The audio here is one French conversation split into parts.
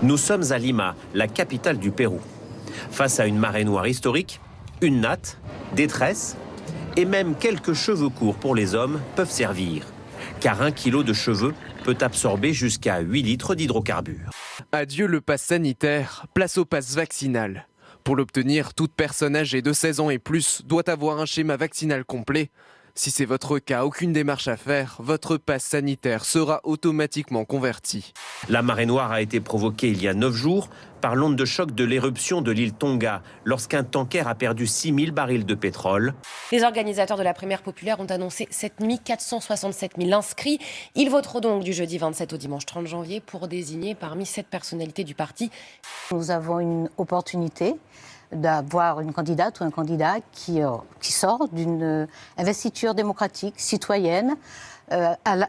Nous sommes à Lima, la capitale du Pérou. Face à une marée noire historique, une natte, des tresses et même quelques cheveux courts pour les hommes peuvent servir. Car 1 kilo de cheveux peut absorber jusqu'à 8 litres d'hydrocarbures. Adieu le pass sanitaire, place au pass vaccinal. Pour l'obtenir, toute personne âgée de 16 ans et plus doit avoir un schéma vaccinal complet. Si c'est votre cas, aucune démarche à faire, votre passe sanitaire sera automatiquement converti. La marée noire a été provoquée il y a 9 jours par l'onde de choc de l'éruption de l'île Tonga, lorsqu'un tanker a perdu 6000 barils de pétrole. Les organisateurs de la primaire populaire ont annoncé cette nuit 467 000 inscrits. Ils voteront donc du jeudi 27 au dimanche 30 janvier pour désigner parmi 7 personnalités du parti. Nous avons une opportunité d'avoir une candidate ou un candidat qui sort d'une investiture démocratique, citoyenne,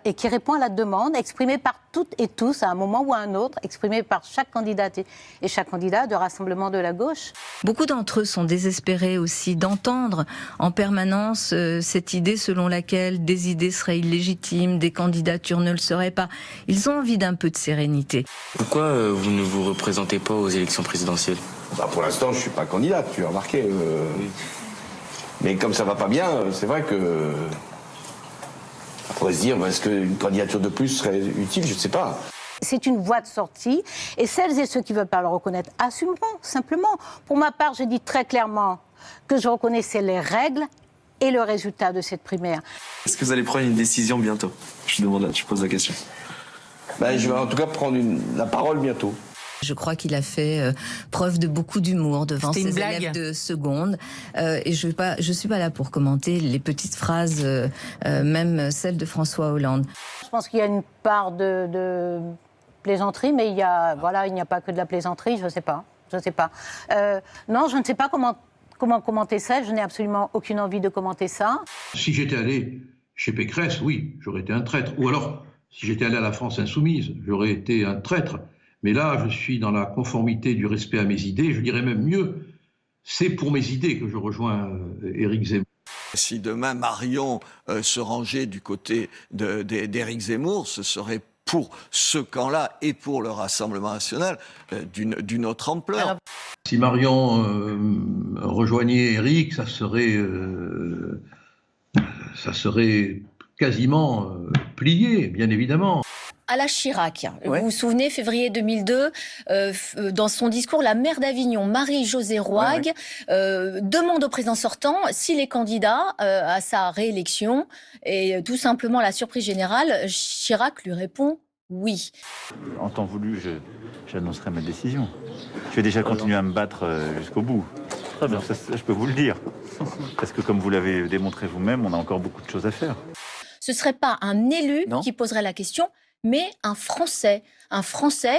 et qui répond à la demande exprimée par toutes et tous, à un moment ou à un autre, exprimée par chaque candidate et chaque candidat de Rassemblement de la gauche. Beaucoup d'entre eux sont désespérés aussi d'entendre en permanence cette idée selon laquelle des idées seraient illégitimes, des candidatures ne le seraient pas. Ils ont envie d'un peu de sérénité. Pourquoi vous ne vous représentez pas aux élections présidentielles ? Pour l'instant, je ne suis pas candidat, tu as remarqué. Mais comme ça va pas bien, c'est vrai que... On pourrait se dire, est-ce qu'une candidature de plus serait utile ? Je ne sais pas. C'est une voie de sortie, et celles et ceux qui ne veulent pas le reconnaître assumeront, simplement. Pour ma part, j'ai dit très clairement que je reconnaissais les règles et le résultat de cette primaire. Est-ce que vous allez prendre une décision bientôt ? Je pose la question. Je vais en tout cas prendre la parole bientôt. Je crois qu'il a fait preuve de beaucoup d'humour devant ses élèves de seconde. Et je suis pas là pour commenter les petites phrases, même celles de François Hollande. Je pense qu'il y a une part de plaisanterie, mais il n'y a pas que de la plaisanterie, je ne sais pas. Non, je ne sais pas comment commenter ça, je n'ai absolument aucune envie de commenter ça. Si j'étais allé chez Pécresse, oui, j'aurais été un traître. Ou alors, si j'étais allé à la France insoumise, j'aurais été un traître. Mais là, je suis dans la conformité du respect à mes idées. Je dirais même mieux, c'est pour mes idées que je rejoins Éric Zemmour. Si demain Marion se rangeait du côté d'Éric Zemmour, ce serait pour ce camp-là et pour le Rassemblement national d'une autre ampleur. Si Marion rejoignait Éric, ça serait quasiment plié, bien évidemment. À la Chirac, vous vous souvenez, février 2002, dans son discours, la maire d'Avignon, Marie-Josée Rouague, demande au président sortant s'il est candidat à sa réélection. Et tout simplement, la surprise générale, Chirac lui répond oui. En temps voulu, j'annoncerai ma décision. Je vais déjà continuer à me battre jusqu'au bout. Ça, je peux vous le dire. Parce que comme vous l'avez démontré vous-même, on a encore beaucoup de choses à faire. Ce ne serait pas un élu qui poserait la question, mais un Français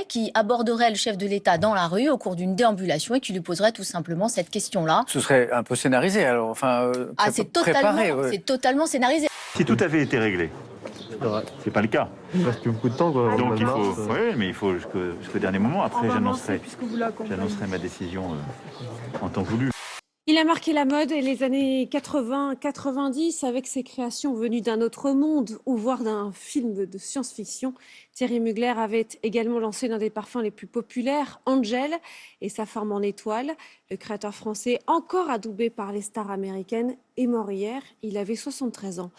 qui aborderait le chef de l'État dans la rue au cours d'une déambulation et qui lui poserait tout simplement cette question-là. Ce serait un peu scénarisé alors, c'est totalement scénarisé. Si tout avait été réglé, c'est pas le cas. Il reste plus beaucoup de temps. Donc il faut, mais il faut jusqu'au dernier moment. Après, j'annoncerai ma décision en temps voulu. Il a marqué la mode et les années 80-90 avec ses créations venues d'un autre monde ou voire d'un film de science-fiction. Thierry Mugler avait également lancé l'un des parfums les plus populaires, Angel, et sa forme en étoile. Le créateur français, encore adoubé par les stars américaines, est mort hier. Il avait 73 ans.